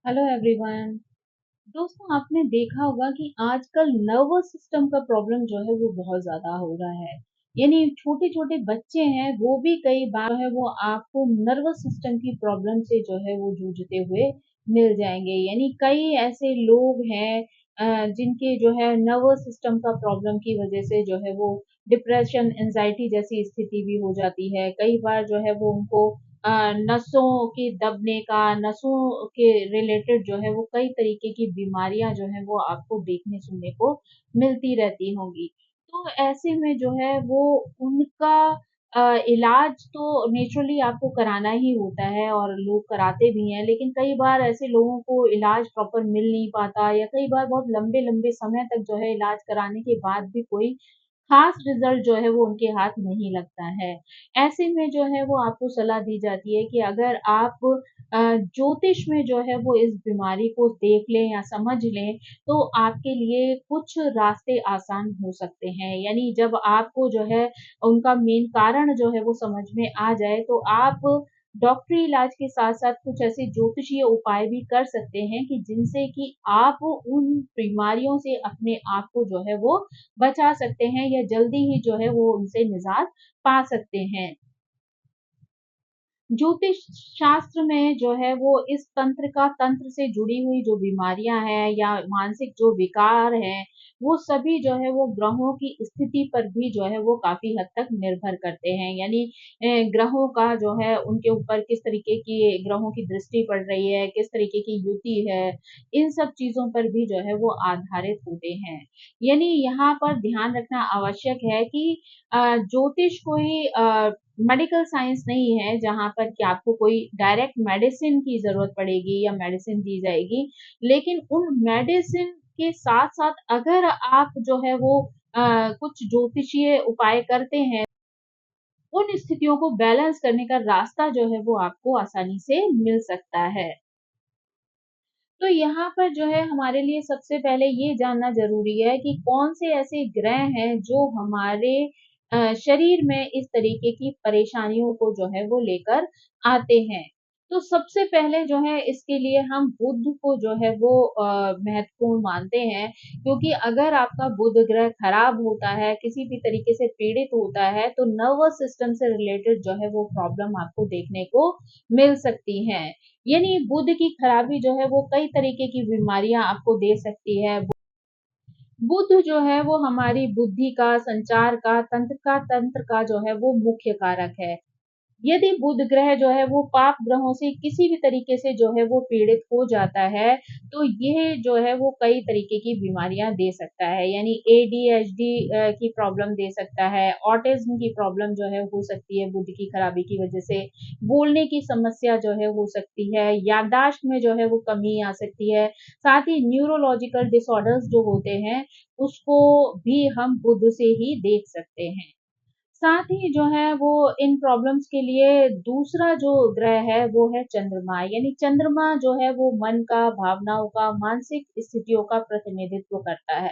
Hello everyone. दोस्तों, आपने देखा होगा कि आजकल नर्वस सिस्टम का प्रॉब्लम जो है वो बहुत ज्यादा हो रहा है। यानी छोटे छोटे बच्चे हैं, वो भी कई बार है वो आपको नर्वस सिस्टम की प्रॉब्लम से जो है वो जूझते हुए मिल जाएंगे। यानी कई ऐसे लोग हैं जिनके जो है नर्वस सिस्टम का प्रॉब्लम की वजह से जो है वो डिप्रेशन एंजाइटी जैसी स्थिति भी हो जाती है। कई बार जो है वो उनको नसों के दबने का, नसों के रिलेटेड जो है वो कई तरीके की बीमारियां जो है वो आपको देखने सुनने को मिलती रहती होंगी। तो ऐसे में जो है वो उनका इलाज तो नेचुरली आपको कराना ही होता है और लोग कराते भी हैं, लेकिन कई बार ऐसे लोगों को इलाज प्रॉपर मिल नहीं पाता या कई बार बहुत लंबे लंबे समय तक जो है इलाज कराने के बाद भी कोई खास रिजल्ट जो है वो उनके हाथ नहीं लगता है। ऐसे में जो है वो आपको सलाह दी जाती है कि अगर आप ज्योतिष में जो है वो इस बीमारी को देख लें या समझ लें, तो आपके लिए कुछ रास्ते आसान हो सकते हैं। यानी जब आपको जो है उनका मेन कारण जो है वो समझ में आ जाए, तो आप डॉक्टरी इलाज के साथ-साथ कुछ ऐसे ज्योतिषीय उपाय भी कर सकते हैं कि जिनसे कि आप उन बीमारियों से अपने आप को जो है वो बचा सकते हैं या जल्दी ही जो है वो उनसे निजात पा सकते हैं। ज्योतिष शास्त्र में जो है वो इस तंत्र से जुड़ी हुई जो बीमारियां हैं या मानसिक जो विकार हैं, वो सभी जो है वो ग्रहों की स्थिति पर भी जो है वो काफी हद तक निर्भर करते हैं। यानी ग्रहों का जो है उनके ऊपर किस तरीके की ग्रहों की दृष्टि पड़ रही है, किस तरीके की युति है, इन सब चीजों पर भी जो है वो आधारित होते हैं। यानी यहाँ पर ध्यान रखना आवश्यक है कि ज्योतिष कोई मेडिकल साइंस नहीं है जहाँ पर कि आपको कोई डायरेक्ट मेडिसिन की ज़रूरत पड़ेगी या मेडिसिन दी जाएगी। लेकिन उन मेडिसिन के साथ-साथ अगर आप जो है वो कुछ ज्योतिषीय उपाय करते हैं, उन स्थितियों को बैलेंस करने का रास्ता जो है वो आपको आसानी से मिल सकता है। तो यहाँ पर जो है हमारे लिए सबसे पहले ये जानना ज़रूरी है कि कौन से ऐसे ग्रह हैं जो हमारे शरीर में इस तरीके की परेशानियों को जो है वो लेकर आते हैं। तो सबसे पहले जो है इसके लिए हम बुध को जो है वो महत्वपूर्ण मानते हैं, क्योंकि अगर आपका बुध ग्रह खराब होता है, किसी भी तरीके से पीड़ित होता है, तो नर्वस सिस्टम से रिलेटेड जो है वो प्रॉब्लम आपको देखने को मिल सकती हैं। यानी बुध की खराबी जो है वो कई तरीके की बीमारियां आपको दे सकती है। बुध जो है वो हमारी बुद्धि का, संचार का, तंत्र का जो है वो मुख्य कारक है। यदि बुध ग्रह जो है वो पाप ग्रहों से किसी भी तरीके से जो है वो पीड़ित हो जाता है, तो यह जो है वो कई तरीके की बीमारियां दे सकता है। यानी एडीएचडी की प्रॉब्लम दे सकता है, ऑटिज्म की प्रॉब्लम जो है हो सकती है बुध की खराबी की वजह से, बोलने की समस्या जो है हो सकती है, याददाश्त में जो है वो कमी आ सकती है, साथ ही न्यूरोलॉजिकल डिसऑर्डर्स जो होते हैं, उसको भी हम बुध से ही देख सकते हैं। साथ ही जो है वो इन प्रॉब्लम्स के लिए दूसरा जो ग्रह है वो है चंद्रमा। यानी चंद्रमा जो है वो मन का, भावनाओं का, मानसिक स्थितियों का प्रतिनिधित्व करता है।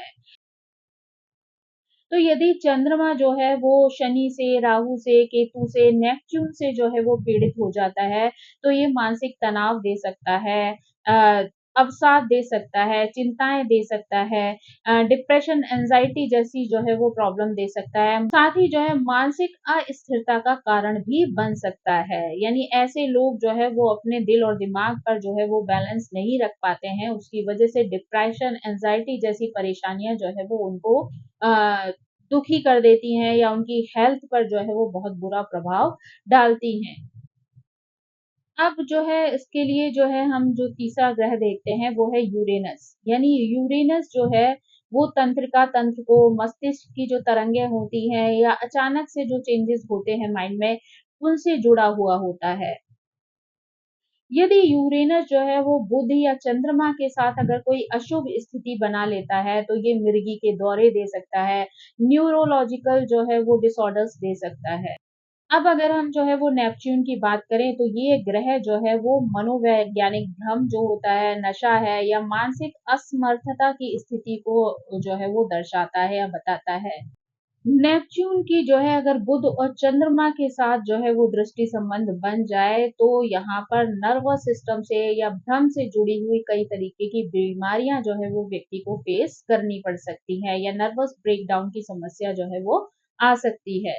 तो यदि चंद्रमा जो है वो शनि से, राहु से, केतु से, नेपच्यून से जो है वो पीड़ित हो जाता है, तो ये मानसिक तनाव दे सकता है, अ, अवसाद दे सकता है, चिंताएँ दे सकता है, डिप्रेशन, एंग्ज़ायटी जैसी जो है वो प्रॉब्लम दे सकता है। साथ ही जो है मानसिक अस्थिरता का कारण भी बन सकता है। यानी ऐसे लोग जो है वो अपने दिल और दिमाग पर जो है वो बैलेंस नहीं रख पाते हैं, उसकी वजह से डिप्रेशन, एंग्ज़ायटी जैसी परेशानियाँ जो है वो उनको अ, दुखी कर देती हैं या उनकी हेल्थ पर जो है वो बहुत बुरा प्रभाव डालती हैं। अब जो है इसके लिए जो है हम जो तीसरा ग्रह देखते हैं वो है यूरेनस। यानी यूरेनस जो है वो तंत्र को, मस्तिष्क की जो तरंगें होती हैं या अचानक से जो चेंजेस होते हैं माइंड में, उनसे जुड़ा हुआ होता है। यदि यूरेनस जो है वो बुध या चंद्रमा के साथ अगर कोई अशुभ स्थिति बना लेता है, तो ये मिर्गी के दौरे दे सकता है, न्यूरोलॉजिकल जो है वो डिसऑर्डर्स दे सकता है। अब अगर हम जो है वो नेपच्यून की बात करें, तो ये ग्रह जो है वो मनोवैज्ञानिक भ्रम जो होता है, नशा है या मानसिक असमर्थता की स्थिति को जो है वो दर्शाता है या बताता है। नेपच्यून की जो है अगर बुध और चंद्रमा के साथ जो है वो दृष्टि संबंध बन जाए तो यहाँ पर नर्वस सिस्टम से या भ्रम से जुड़ी हुई कई तरीके की बीमारियां जो है वो व्यक्ति को फेस करनी पड़ सकती है या नर्वस ब्रेकडाउन की समस्या जो है वो आ सकती है।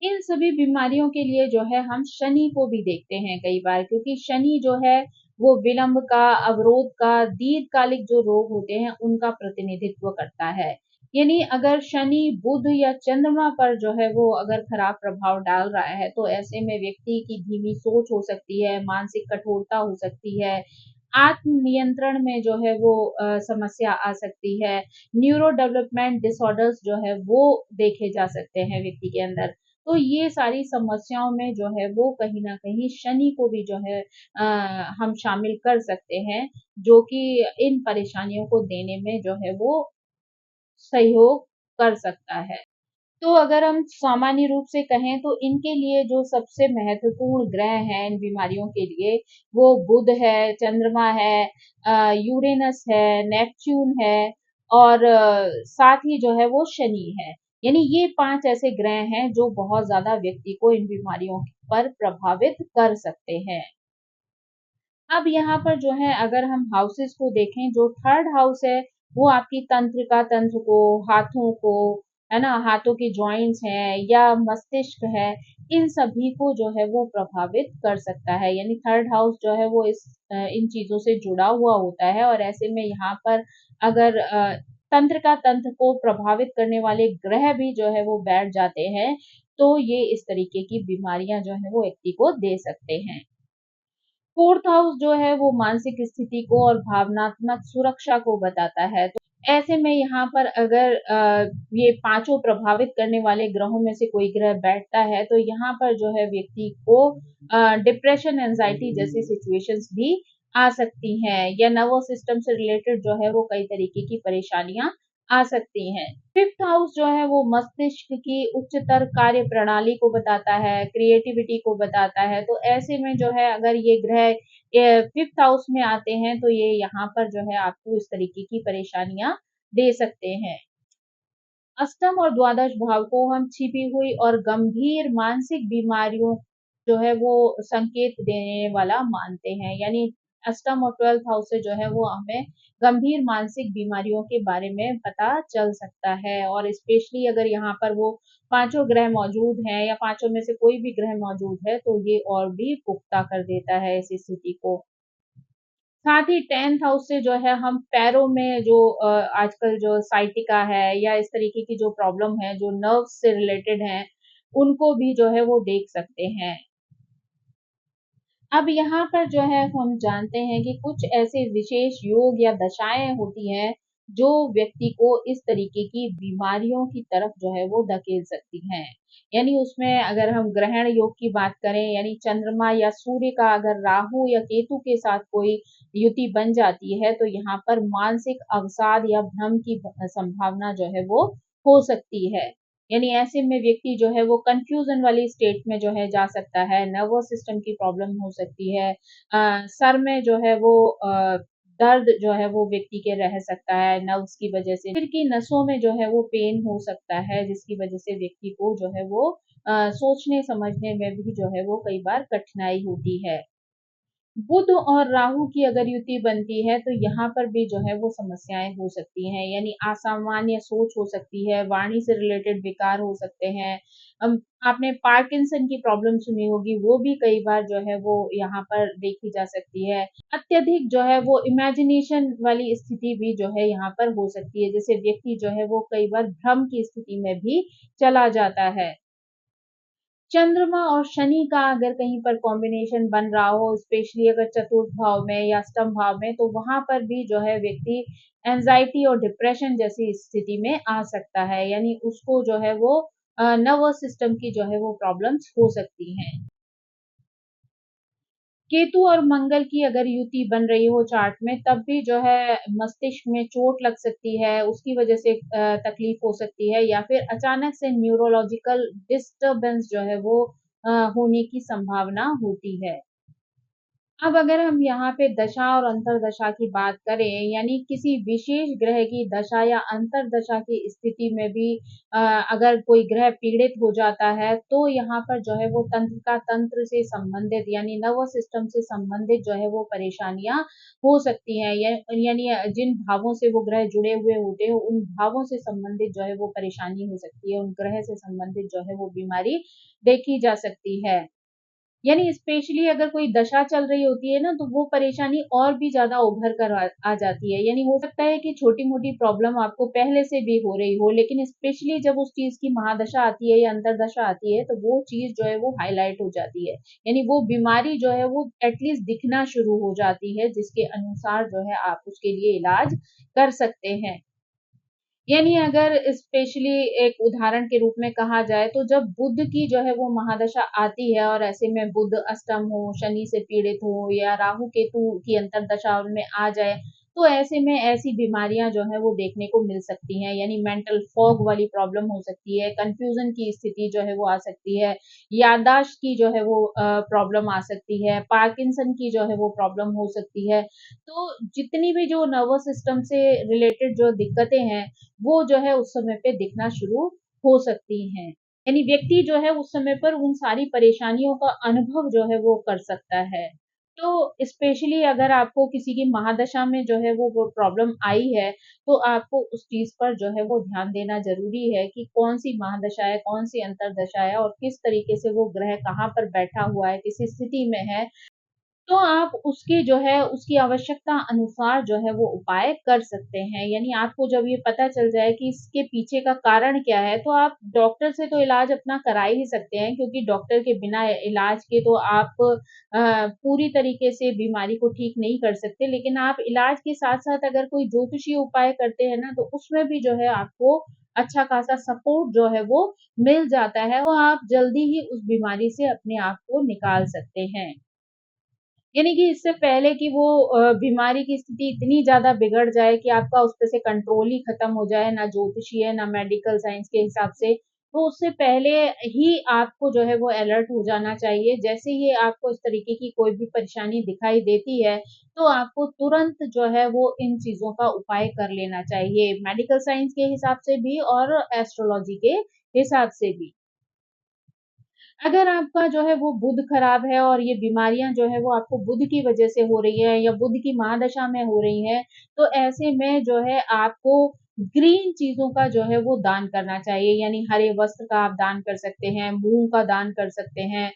इन सभी बीमारियों के लिए जो है हम शनि को भी देखते हैं कई बार, क्योंकि शनि जो है वो विलंब का, अवरोध का, दीर्घकालिक जो रोग होते हैं उनका प्रतिनिधित्व करता है। यानी अगर शनि बुध या चंद्रमा पर जो है वो अगर खराब प्रभाव डाल रहा है तो ऐसे में व्यक्ति की धीमी सोच हो सकती है, मानसिक कठोरता हो सकती है, आत्म नियंत्रण में जो है वो समस्या आ सकती है, न्यूरो डेवलपमेंट डिसऑर्डर्स जो है वो देखे जा सकते हैं व्यक्ति के अंदर। तो ये सारी समस्याओं में जो है वो कहीं न कहीं शनि को भी जो है हम शामिल कर सकते हैं, जो कि इन परेशानियों को देने में जो है वो सहयोग कर सकता है। तो अगर हम सामान्य रूप से कहें तो इनके लिए जो सबसे महत्वपूर्ण ग्रह हैं इन बीमारियों के लिए, वो बुध है, चंद्रमा है, यूरेनस है, नेपच्यून है और साथ ही जो है वो शनि है। यानी ये 5 ऐसे ग्रह हैं जो बहुत ज़्यादा व्यक्ति को इन बीमारियों पर प्रभावित कर सकते हैं। अब यहाँ पर जो है अगर हम हाउसेस को देखें, जो थर्ड हाउस है वो आपकी तंत्रिका तंत्र को, हाथों को, है ना, हाथों के जॉइंट्स हैं या मस्तिष्क है, इन सभी को जो है वो प्रभावित कर सकता है। यानी थर्ड हाउस जो है वो इन चीजों से जुड़ा हुआ होता है और ऐसे में यहाँ पर अगर तंत्रिका तंत्र को प्रभावित करने वाले ग्रह भी जो है वो बैठ जाते हैं तो ये इस तरीके की बीमारियां जो है वो व्यक्ति को दे सकते हैं। फोर्थ हाउस जो है वो मानसिक स्थिति को और भावनात्मक सुरक्षा को बताता है। तो ऐसे में यहाँ पर अगर ये पांचों प्रभावित करने वाले ग्रहों में से कोई ग्रह बैठता है तो यहाँ पर जो है व्यक्ति को डिप्रेशन, एंजाइटी जैसी सिचुएशंस भी आ सकती हैं या नर्वस सिस्टम से रिलेटेड जो है वो कई तरीके की परेशानियां आ सकती हैं। फिफ्थ हाउस जो है वो मस्तिष्क की उच्चतर कार्य प्रणाली को बताता है, क्रिएटिविटी को बताता है। तो ऐसे में जो है अगर ये ग्रह फिफ्थ हाउस में आते हैं तो ये यहाँ पर जो है आपको इस तरीके की परेशानियां दे सकते हैं। अष्टम और द्वादश भाव को हम छिपी हुई और गंभीर मानसिक बीमारियों जो है वो संकेत देने वाला मानते हैं। यानी अष्टम और ट्वेल्थ हाउस से जो है वो हमें गंभीर मानसिक बीमारियों के बारे में पता चल सकता है और स्पेशली अगर यहाँ पर वो पांचों ग्रह मौजूद हैं या पांचों में से कोई भी ग्रह मौजूद है तो ये और भी पुख्ता कर देता है इस स्थिति को। साथ ही 10th हाउस से जो है हम पैरों में जो आजकल जो साइटिका है या इस तरीके की जो प्रॉब्लम है जो नर्व्स से रिलेटेड हैं, उनको भी जो है वो देख सकते हैं। अब यहाँ पर जो है हम जानते हैं कि कुछ ऐसे विशेष योग या दशाएं होती हैं जो व्यक्ति को इस तरीके की बीमारियों की तरफ जो है वो धकेल सकती हैं। यानी उसमें अगर हम ग्रहण योग की बात करें, यानी चंद्रमा या सूर्य का अगर राहु या केतु के साथ कोई युति बन जाती है तो यहाँ पर मानसिक अवसाद या भ्रम की संभावना जो है वो हो सकती है। यानी ऐसे में व्यक्ति जो है वो कंफ्यूजन वाली स्टेट में जो है जा सकता है, नर्वस सिस्टम की प्रॉब्लम हो सकती है, सर में जो है वो दर्द जो है वो व्यक्ति के रह सकता है नर्व्स की वजह से, सिर की नसों में जो है वो पेन हो सकता है जिसकी वजह से व्यक्ति को जो है वो सोचने समझने में भी जो है वो कई बार कठिनाई होती है। बुध और राहु की अगर युति बनती है तो यहाँ पर भी जो है वो समस्याएं हो सकती हैं। यानी असामान्य सोच हो सकती है, वाणी से रिलेटेड विकार हो सकते हैं। आपने पार्किंसन की प्रॉब्लम सुनी होगी, वो भी कई बार जो है वो यहाँ पर देखी जा सकती है। अत्यधिक जो है वो इमेजिनेशन वाली स्थिति भी जो है यहाँ पर हो सकती है, जैसे व्यक्ति जो है वो कई बार भ्रम की स्थिति में भी चला जाता है। चंद्रमा और शनि का अगर कहीं पर कॉम्बिनेशन बन रहा हो, स्पेशली अगर चतुर्थ भाव में या अष्टम भाव में, तो वहां पर भी जो है व्यक्ति एंजाइटी और डिप्रेशन जैसी स्थिति में आ सकता है। यानी उसको जो है वो नर्वस सिस्टम की जो है वो प्रॉब्लम्स हो सकती हैं। केतु और मंगल की अगर युति बन रही हो चार्ट में तब भी जो है मस्तिष्क में चोट लग सकती है, उसकी वजह से तकलीफ हो सकती है या फिर अचानक से न्यूरोलॉजिकल डिस्टरबेंस जो है वो होने की संभावना होती है। अब अगर हम यहाँ पे दशा और अंतर्दशा की बात करें, यानी किसी विशेष ग्रह की दशा या अंतर्दशा की स्थिति में भी अगर कोई ग्रह पीड़ित हो जाता है, तो यहाँ पर जो है वो तंत्रिका तंत्र से संबंधित यानी नर्वस सिस्टम से संबंधित जो है वो परेशानियां हो सकती हैं। यानी जिन भावों से वो ग्रह जुड़े हुए होते हैं, उन भावों से संबंधित जो है वो परेशानी हो सकती है, उन ग्रह से संबंधित जो है वो बीमारी देखी जा सकती है। यानी स्पेशली अगर कोई दशा चल रही होती है ना, तो वो परेशानी और भी ज़्यादा उभर कर आ जाती है। यानी हो सकता है कि छोटी-मोटी प्रॉब्लम आपको पहले से भी हो रही हो, लेकिन स्पेशली जब उस चीज़ की महादशा आती है या अंतर्दशा आती है, तो वो चीज़ जो है वो हाइलाइट हो जाती है। यानी वो बीमारी जो है वो एटलीस्ट दिखना शुरू हो जाती है, जिसके अनुसार जो है आप उसके लिए इलाज कर सकते हैं। यानी अगर स्पेशली एक उदाहरण के रूप में कहा जाए, तो जब बुध की जो है वो महादशा आती है और ऐसे में बुध अष्टम हो, शनि से पीड़ित हो या राहु केतु की अंतर्दशा उनमें आ जाए, तो ऐसे में ऐसी बीमारियां जो है वो देखने को मिल सकती हैं। यानी मेंटल फॉग वाली प्रॉब्लम हो सकती है, कंफ्यूजन की स्थिति जो है वो आ सकती है, याददाश्त की जो है वो प्रॉब्लम आ सकती है, पार्किंसन की जो है वो प्रॉब्लम हो सकती है। तो जितनी भी जो नर्वस सिस्टम से रिलेटेड जो दिक्कतें हैं, वो जो है उस समय पे दिखना शुरू हो सकती हैं। यानी व्यक्ति जो है उस समय पर उन सारी परेशानियों का अनुभव जो है वो कर सकता है। तो स्पेशली अगर आपको किसी की महादशा में जो है वो प्रॉब्लम आई है, तो आपको उस चीज़ पर जो है वो ध्यान देना ज़रूरी है कि कौन-सी महादशा है, कौन-सी अंतर्दशा है और किस तरीके से वो ग्रह कहाँ पर बैठा हुआ है, किस स्थिति में है, तो आप उसके जो है उसकी आवश्यकता अनुसार जो है वो उपाय कर सकते हैं। यानी आपको जब ये पता चल जाए कि इसके पीछे का कारण क्या है, तो आप डॉक्टर से तो इलाज अपना करा ही सकते हैं, क्योंकि डॉक्टर के बिना इलाज के तो आप पूरी तरीके से बीमारी को ठीक नहीं कर सकते। लेकिन आप इलाज के साथ-साथ अगर कोई ज्योतिषीय उपाय करते हैं ना, तो उसमें भी जो है आपको अच्छा खासा सपोर्ट जो है वो मिल जाता है, तो आप जल्दी ही उस बीमारी से अपने आप को निकाल सकते हैं। यानी कि इससे पहले कि वो बीमारी की स्थिति इतनी ज़्यादा बिगड़ जाए कि आपका उस पे से कंट्रोल ही खत्म हो जाए, ना ज्योतिषीय, ना मेडिकल साइंस के हिसाब से, तो उससे पहले ही आपको जो है वो अलर्ट हो जाना चाहिए। जैसे ही आपको इस तरीके की कोई भी परेशानी दिखाई देती है, तो आपको तुरंत जो है वो इन चीज़ों का उपाय कर लेना चाहिए, मेडिकल साइंस के हिसाब से भी और एस्ट्रोलॉजी के हिसाब से भी। अगर आपका जो है वो बुध खराब है और ये बीमारियां जो है वो आपको बुध की वजह से हो रही है या बुध की महादशा में हो रही है, तो ऐसे में जो है आपको ग्रीन चीजों का जो है वो दान करना चाहिए। यानी हरे वस्त्र का आप दान कर सकते हैं, मूंग का दान कर सकते हैं,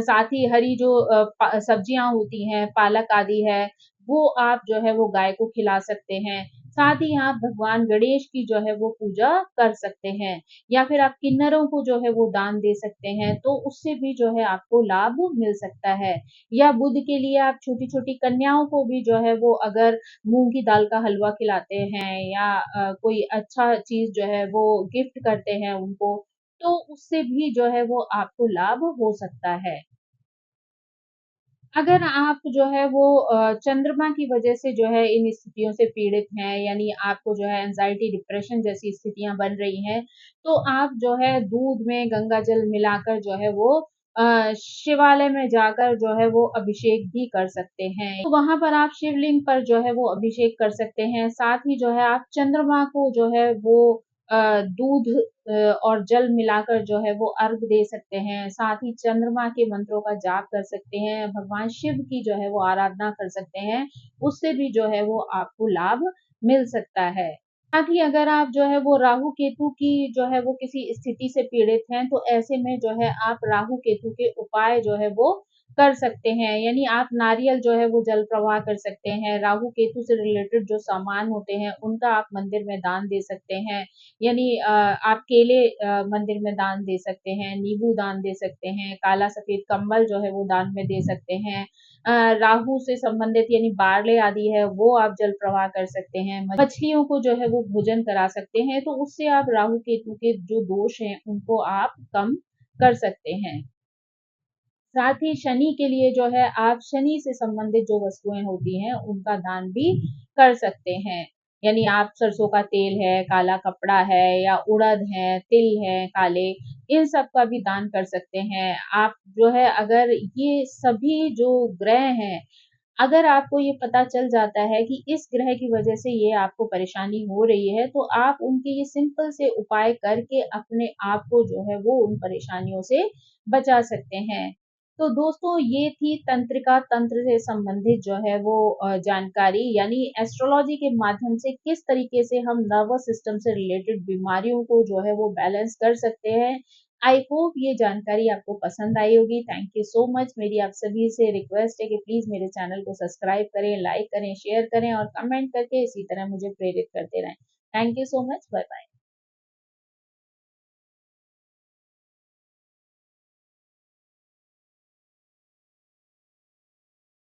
साथ ही हरी जो सब्जियां होती हैं, पालक आदि है, वो आप जो है वो गाय को खिला सकते हैं। साथ ही आप भगवान गणेश की जो है वो पूजा कर सकते हैं, या फिर आप किन्नरों को जो है वो दान दे सकते हैं, तो उससे भी जो है आपको लाभ मिल सकता है। या बुध के लिए आप छोटी-छोटी कन्याओं को भी जो है वो अगर मूँग की दाल का हलवा खिलाते हैं या कोई अच्छा चीज़ जो है वो गिफ्ट करते हैं उनको, तो उससे भी जो है वो आपको लाभ हो सकता है। अगर आप जो है वो चंद्रमा की वजह से जो है इन स्थितियों से पीड़ित हैं, यानी आपको जो है एंग्ज़ायटी, डिप्रेशन जैसी स्थितियाँ बन रही हैं, तो आप जो है दूध में गंगा जल मिलाकर जो है वो शिवालय में जाकर जो है वो अभिषेक भी कर सकते हैं। तो वहाँ पर आप शिवलिंग पर जो है वो अभिषेक कर सकते हैं। साथ ही जो है आप चंद्रमा को जो है वो दूध और जल मिलाकर जो है वो अर्घ दे सकते हैं। साथ ही चंद्रमा के मंत्रों का जाप कर सकते हैं, भगवान शिव की जो है वो आराधना कर सकते हैं, उससे भी जो है वो आपको लाभ मिल सकता है। साथ ही अगर आप जो है वो राहु केतु की जो है वो किसी स्थिति से पीड़ित हैं, तो ऐसे में जो है आप राहु केतु के उपाय जो है वो कर सकते हैं। यानी आप नारियल जो है वो जल प्रवाह कर सकते हैं, राहु केतु से रिलेटेड जो सामान होते हैं उनका आप मंदिर में दान दे सकते हैं। यानी आप केले मंदिर में दान दे सकते हैं, नींबू दान दे सकते हैं, काला सफेद कंबल जो है वो दान में दे सकते हैं। राहु से संबंधित यानी बारले आदि है वो आप जल प्रवाह कर सकते हैं। मछलियों को जो है वो भोजन करा सकते हैं, तो उससे आप राहु केतु के जो दोष हैं उनको आप कम कर सकते हैं। साथ ही शनि के लिए जो है आप शनि से संबंधित जो वस्तुएं होती हैं उनका दान भी कर सकते हैं। यानी आप सरसों का तेल है, काला कपड़ा है या उड़द है, तिल है काले, इन सब का भी दान कर सकते हैं। आप जो है अगर ये सभी जो ग्रह हैं, अगर आपको ये पता चल जाता है कि इस ग्रह की वजह से ये आपको परेशानी हो रही है, तो आप उनके ये सिंपल से उपाय करके अपने आप को जो है वो उन परेशानियों से बचा सकते हैं। तो दोस्तों ये थी तंत्रिका तंत्र से संबंधित जो है वो जानकारी, यानी एस्ट्रोलॉजी के माध्यम से किस तरीके से हम नर्वस सिस्टम से रिलेटेड बीमारियों को जो है वो बैलेंस कर सकते हैं। आई होप ये जानकारी आपको पसंद आई होगी। Thank you so much. मेरी आप सभी से रिक्वेस्ट है कि प्लीज मेरे चैनल को सब्सक्राइब करें, लाइक करें, शेयर करें और कमेंट करके इसी तरह मुझे प्रेरित करते रहें। Thank you so much. Bye bye.